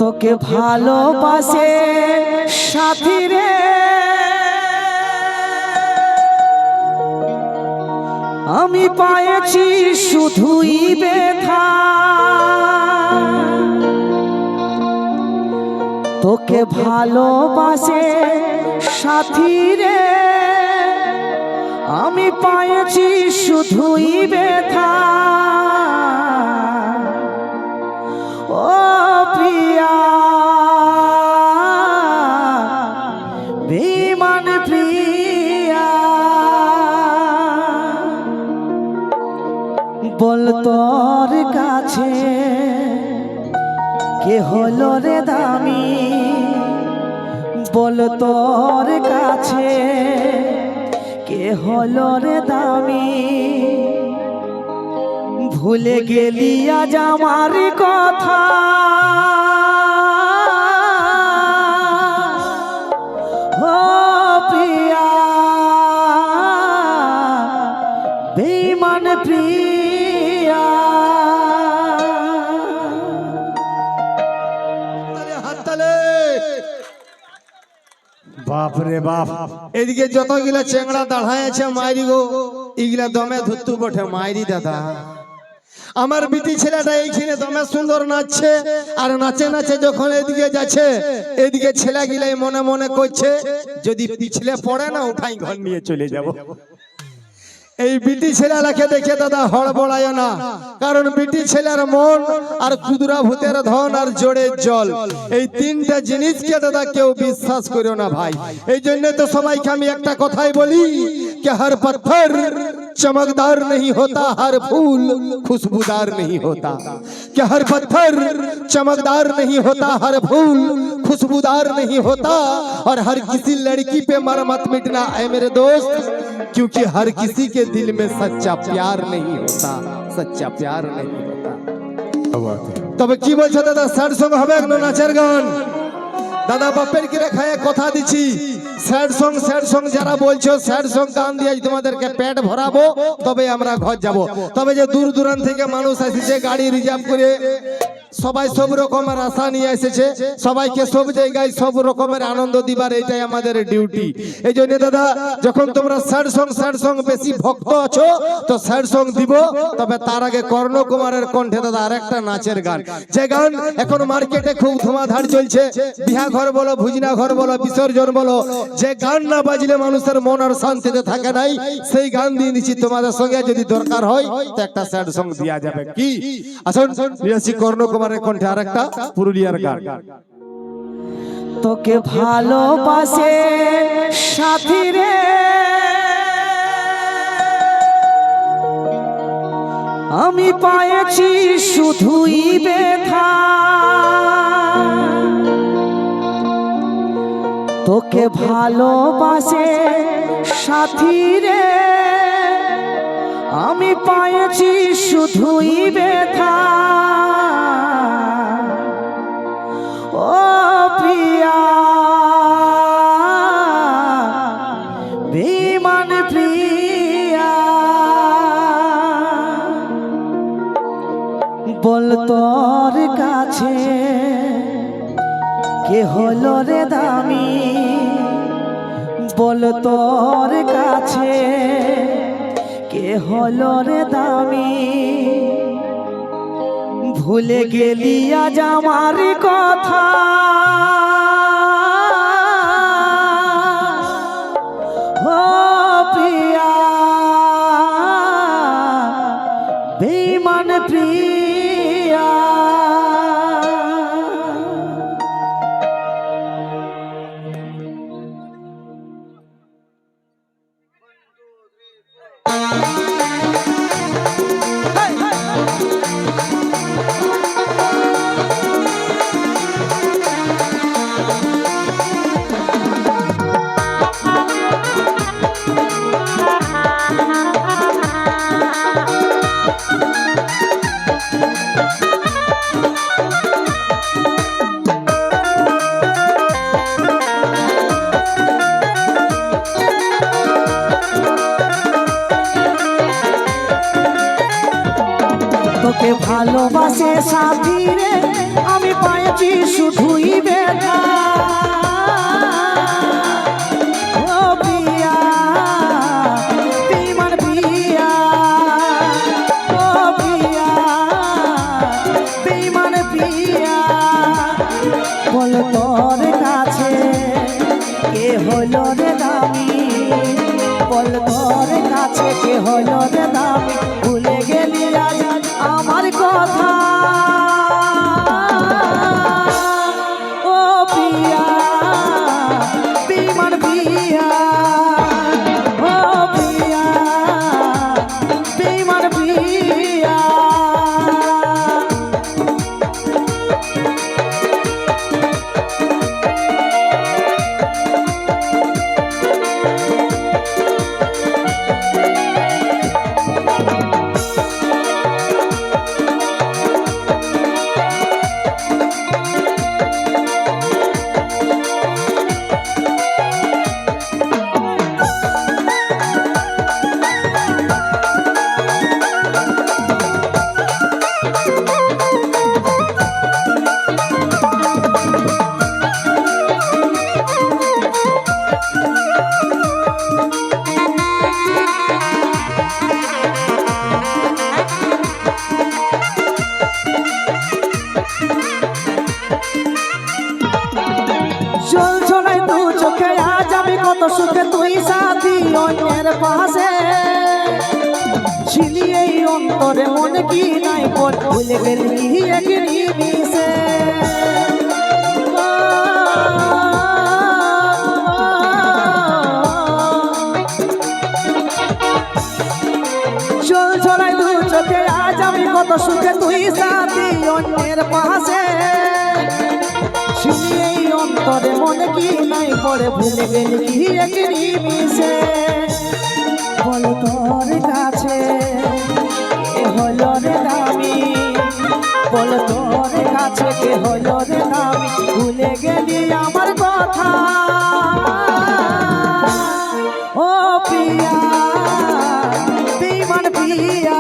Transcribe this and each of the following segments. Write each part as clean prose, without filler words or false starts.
তোকে ভালোবাসে সাথী রে, আমি পায়েছি শুধুই ব্যথা। তোকে ভালোবাসে সাথী রে, আমি পায়েছি শুধুই ব্যথা। ও প্রিয়া বেঈমান প্রিয়া, বল তোর কাছে কে হলো রে দামি, বল তোর কাছে কে হলো রে দামি। ভুলে গেলি আজ আমার কথা, ও প্রিয়া বেঈমান প্রিয়া। বাপ রে বাপ, এদিকে যতগুলা চেংড়া দাঁড়ায় আছে মাইরি গো, এগুলা দমে ধুতু বটে মাইরি দাদা। আমার বিটি ছেলেটা এইখানে দমে সুন্দর নাচছে, আর নাচে নাচে যখন এদিকে যাচ্ছে, এদিকে ছেলে গিলাই মনে মনে করছে যদি পিছলে পড়ে না উঠাই ঘর নিয়ে চলে যাব। এই বিটি ছেলেটাকে দেখে দাদা হড়বড়ায় না, কারণ বিটি ছেলের মন আর কুদরা ভূতের ধন আর জোড়ের জল, এই তিনটা জিনিসকে দাদা কেউ বিশ্বাস করো না ভাই। এই জন্য তো সবাইকে আমি একটা কথাই বলি कि हर पत्थर चमकदार नहीं होता, हर फूल खुशबूदार नहीं होता। कि हर पत्थर चमकदार नहीं होता, हर फूल खुशबूदार नहीं होता। और हर किसी लड़की पे मर मत मिटना है मेरे दोस्त, क्योंकि हर किसी के दिल में सच्चा प्यार नहीं होता, सच्चा प्यार नहीं होता। तब की बोलছো দাদা স্যাড সং হবে না নাচের গান? দাদা বাপের কি রেখায় কথা দিছি, স্যাড সং যারা বলছো স্যাড সং গান দিয়ে তোমাদেরকে পেট ভরাবো, তবে আমরা ঘর যাব। তবে যে দূর দূরান্ত থেকে মানুষ আসছে গাড়ি রিজার্ভ করে, সবাই সব রকমের আশা নিয়ে এসেছে, সবাইকে সব জায়গায় সব রকমের আনন্দ দিবার এটাই আমাদের ডিউটি। এই জন্য দাদা যখন তোমরা স্যাড সং বেশি ভক্ত আছো তো স্যাড সং দিব, তবে তার আগে কর্ণ কুমারের কণ্ঠে দাদা আরেকটা নাচের গান, যে গান এখন মার্কেটে খুব ধুমাধার চলছে, বিহা ঘর বলো, ভুজনা ঘর বলো, বিসর্জন বলো, যে গান না বাজলে মানুষের মন আর শান্তিতে থাকে নাই, সেই গান দিয়ে নিচ্ছি তোমাদের সঙ্গে। যদি দরকার হয় তো একটা স্যাড সং দেওয়া যাবে, কি আসুন নিয়েছি কর্ণ কুমারের কণ্ঠে আরেকটা পুরুলিয়ার গান। তোকে ভালোবাসে সাথী রে, আমি পায়েছি শুধুই ব্যথা। তোকে ভালোবাসে সাথী রে, আমি পায়েছি শুধুই ব্যথা। ও প্রিয়া বেঈমান প্রিয়া, বল তোর কাছে কে হলো রে দামি, বল তোর কাছে কে হলো রে দামি। ভুলে গেলি আজ আমার কথা, ও প্রিয়া বেঈমান প্রিয়া। তোকে ভালোবাসে সাথী রে, আমি পাইছি শুধুই ব্যথা ও প্রিয়া বেঈমান প্রিয়া ও প্রিয়া বেঈমান প্রিয়া বল তোর কাছে কে হলো রে দামি বল তোর কাছে কে হলো রে দামি ভুলে গেলি আজ আমার কথা ও প্রিয়া বেঈমান প্রিয়া ও প্রিয়া বেঈমান প্রিয়া ঝলঝলাই দু চোখে আজ আমি কত সুখে তুই সাথী অন্যের পাশে ছিলি এই অন্তরে মনে কি নাই বল ভুলে গেলি কি এক নিমিষে ঝলঝলাই দু চোখে আজ আমি কত সুখে তুই সাথী অন্যের পাশে ছিলি এই অন্তরে মনে কি নাই পড়ে ভুলে গেলি কি এক নিমিষে বল তোর কাছে কে হলো রে দামি বল তোর কাছে কে হলো রে দামি ভুলে গেলি আমার কথা ও প্রিয়া বেঈমান প্রিয়া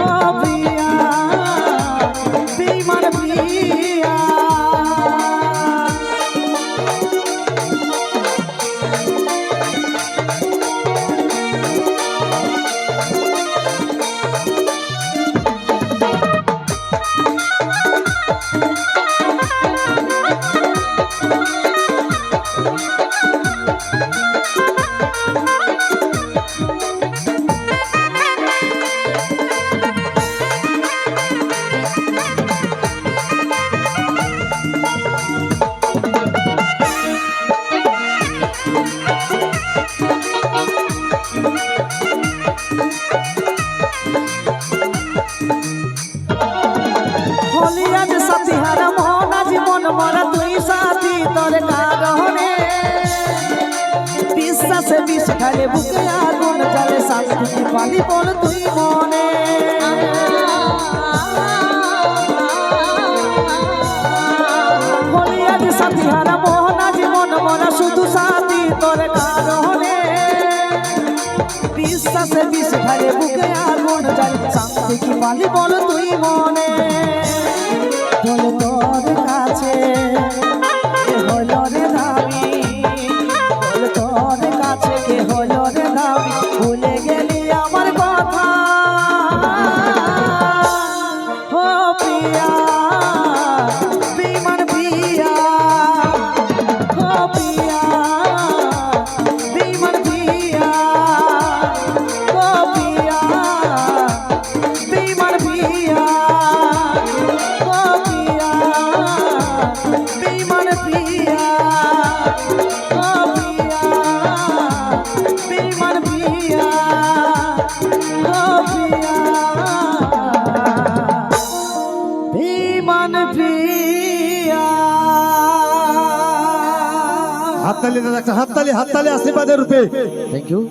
ও প্রিয়া বেঈমান প্রিয়া হলি আজ সাথী হারা মন আজ মন মরা তুই সাথী তোর কারণে বিশ্বাসে বিষ খালে বুকে আগুন জ্বলে শান্তি পালি বল তুই মনে হলি আজ সাথী হারা মন আজ মন মরা শুধু সাথী তোর কারণে বিশ্বাসে বিষ খালে বুকে আগুন জ্বলে শান্তি কি পালি বল তুই মনে বল তোর কাছে কে হলো রে দামি বল তোর কাছে কে হলো রে দামি ভুলে গেলি আমার কথা ও প্রিয়া বেঈমান প্রিয়া ও প্রিয়া বেঈমান প্রিয়া ও প্রিয়া বেঈমান প্রিয়া বেঈমান প্রিয়া ও প্রিয়া বেঈমান প্রিয়া ও প্রিয়া বেঈমান প্রিয়া হাততালি দাদা, একটা হাততালি, হাততালি আশীর্বাদের রূপে। Thank you.